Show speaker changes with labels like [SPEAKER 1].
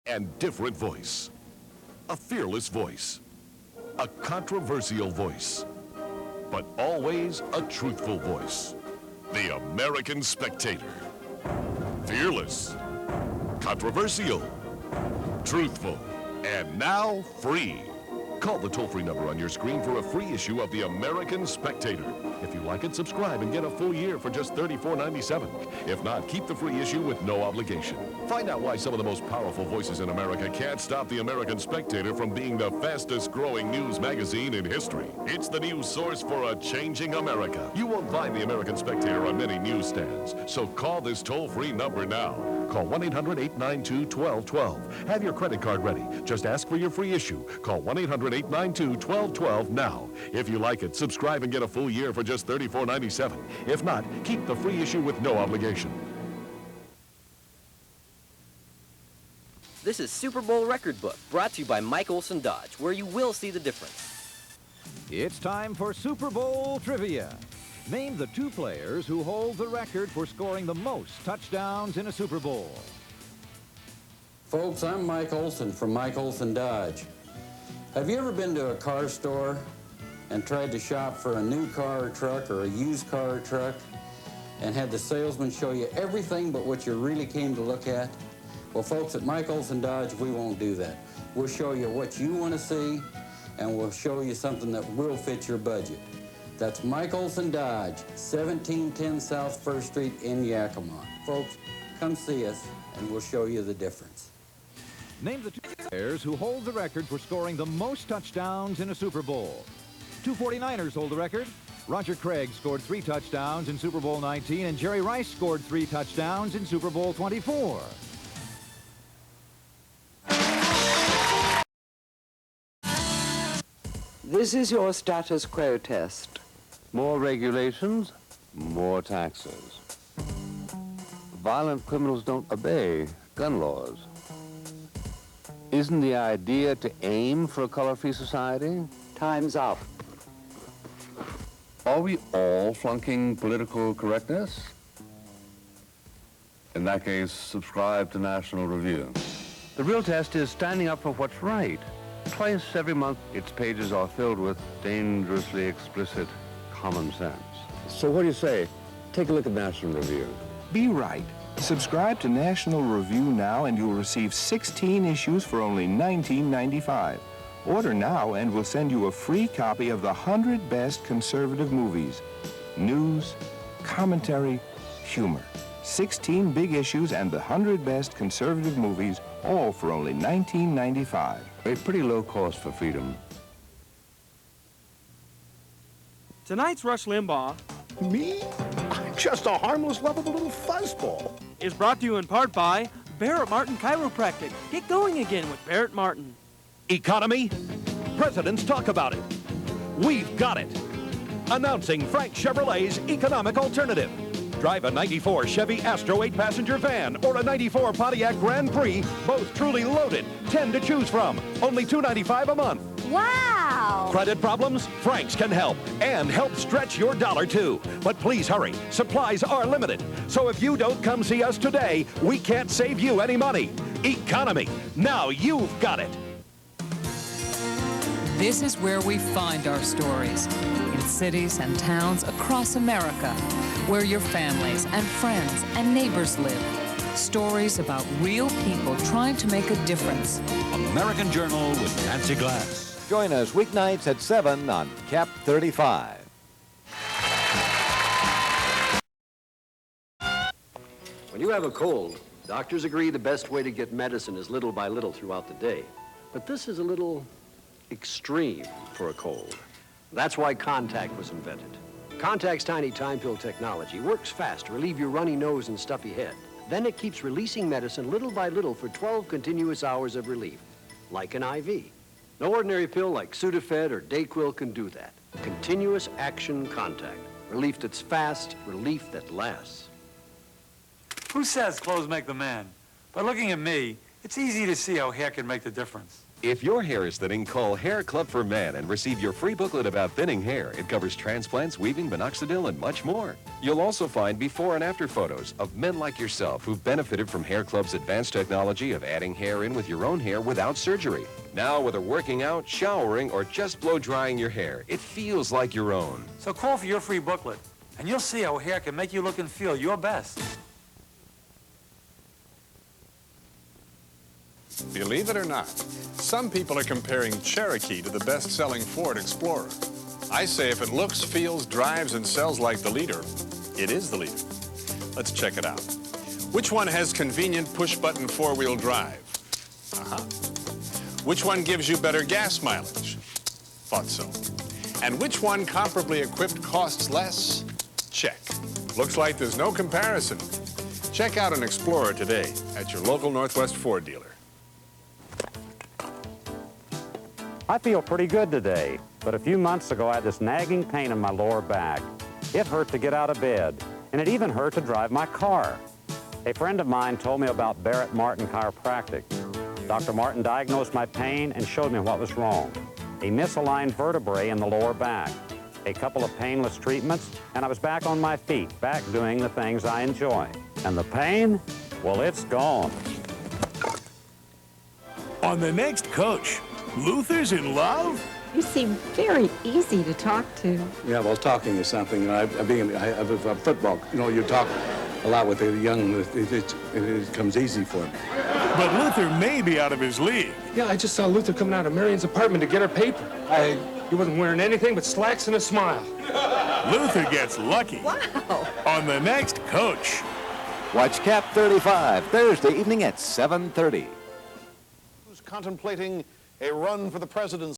[SPEAKER 1] and different voice. A fearless voice. A controversial voice. But always a truthful voice. The American Spectator. Fearless. Controversial. Truthful. And now free. Call the toll-free number on your screen for a free issue of the American Spectator. If you like it, subscribe and get a full year for just $34.97. If not, keep the free issue with no obligation. Find out why some of the most powerful voices in America can't stop the American Spectator from being the fastest-growing news magazine in history. It's the news source for a changing America. You won't find the American Spectator on many newsstands, so call this toll-free number now. Call 1-800-892-1212. Have your credit card ready. Just ask for your free issue. Call 1-800-892-1212 now. If you like it, subscribe and get a full year for just $34.97. If not, keep the free issue with no obligation.
[SPEAKER 2] This is Super Bowl Record Book, brought to you by Michaelson Dodge, where you will see the difference.
[SPEAKER 3] It's time for Super Bowl Trivia. Name the two players who hold the record for scoring the most touchdowns in a Super Bowl.
[SPEAKER 4] Folks, I'm Mike Olson from Michaelson Dodge. Have you ever been to a car store and tried to shop for a new car or truck or a used car or truck and had the salesman show you everything but what you really came to look at? Well, folks, at Michaelson Dodge, we won't do that. We'll show you what you want to see, and we'll show you something that will fit your budget. That's Michaelson Dodge, 1710 South 1st Street in Yakima. Folks, come see us, and we'll show you the difference.
[SPEAKER 3] Name the two players who hold the record for scoring the most touchdowns in a Super Bowl. Two 49ers hold the record. Roger Craig scored 3 touchdowns in Super Bowl 19, and Jerry Rice scored 3 touchdowns in Super Bowl 24.
[SPEAKER 5] This is your status quo test.
[SPEAKER 6] More regulations, more taxes. Violent criminals don't obey gun laws. Isn't the idea to aim for a color-free society?
[SPEAKER 5] Time's up.
[SPEAKER 6] Are we all flunking political correctness? In that case, subscribe to National Review. The real test is standing up for what's right. Twice every month, its pages are filled with dangerously explicit common sense. So what do you say? Take a look at National Review.
[SPEAKER 7] Be right. Subscribe to National Review now and you'll receive 16 issues for only $19.95. Order now and we'll send you a free copy of the 100 best conservative movies. News, commentary, humor. 16 big issues and the 100 best conservative movies, all for only $19.95.
[SPEAKER 6] A pretty low cost for freedom.
[SPEAKER 8] Tonight's Rush Limbaugh...
[SPEAKER 9] Me? I'm just a harmless, lovable little fuzzball.
[SPEAKER 8] ...is brought to you in part by Barrett-Martin Chiropractic. Get going again with Barrett-Martin.
[SPEAKER 10] Economy? Presidents talk about it. We've got it. Announcing Frank Chevrolet's economic alternative. Drive a 94 Chevy Astro 8-passenger van or a 94 Pontiac Grand Prix, both truly loaded, 10 to choose from, only $295 a month.
[SPEAKER 11] Wow!
[SPEAKER 10] Credit problems? Frank's can help, and help stretch your dollar too. But please hurry, supplies are limited. So if you don't come see us today, we can't save you any money. Economy, now you've got it.
[SPEAKER 12] This is where we find our stories, in cities and towns across America, where your families and friends and neighbors live. Stories about real people trying to make a difference.
[SPEAKER 13] American Journal with Nancy Glass.
[SPEAKER 3] Join us weeknights at 7 on KAPP 35.
[SPEAKER 14] When you have a cold, doctors agree the best way to get medicine is little by little throughout the day. But this is a little extreme for a cold. That's why Contac was invented. Contac's tiny time pill technology works fast to relieve your runny nose and stuffy head. Then it keeps releasing medicine little by little for 12 continuous hours of relief, like an IV. No ordinary pill like Sudafed or Dayquil can do that. Continuous action Contac. Relief that's fast, relief that lasts.
[SPEAKER 15] Who says clothes make the man? By looking at me, it's easy to see how hair can make the difference.
[SPEAKER 11] If your hair is thinning, call Hair Club for Men and receive your free booklet about thinning hair. It covers transplants, weaving, minoxidil, and much more. You'll also find before and after photos of men like yourself who've benefited from Hair Club's advanced technology of adding hair in with your own hair without surgery. Now, whether working out, showering, or just blow drying your hair, it feels like your own.
[SPEAKER 15] So call for your free booklet, and you'll see how hair can make you look and feel your best.
[SPEAKER 16] Believe it or not, some people are comparing Cherokee to the best-selling Ford Explorer. I say if it looks, feels, drives, and sells like the leader, it is the leader. Let's check it out. Which one has convenient push-button four-wheel drive? Which one gives you better gas mileage? Thought so. And which one comparably equipped costs less? Check. Looks like there's no comparison. Check out an Explorer today at your local Northwest Ford dealer.
[SPEAKER 17] I feel pretty good today, but a few months ago I had this nagging pain in my lower back. It hurt to get out of bed, and it even hurt to drive my car. A friend of mine told me about Barrett-Martin Chiropractic. Dr. Martin diagnosed my pain and showed me what was wrong. A misaligned vertebrae in the lower back, a couple of painless treatments, and I was back on my feet, back doing the things I enjoy. And the pain, well, it's gone.
[SPEAKER 18] On the next Coach, Luther's in love?
[SPEAKER 19] You seem very easy to talk to.
[SPEAKER 9] Yeah, well, talking is something. I have football. You know, you talk a lot with the young. It comes easy for me.
[SPEAKER 18] But Luther may be out of his league.
[SPEAKER 20] Yeah, I just saw Luther coming out of Marion's apartment to get her paper. He wasn't wearing anything but slacks and a smile.
[SPEAKER 18] Luther gets lucky.
[SPEAKER 19] Wow.
[SPEAKER 18] On the next Coach.
[SPEAKER 3] Watch KAPP 35, Thursday evening at 7:30.
[SPEAKER 9] Who's contemplating a run for the presidency?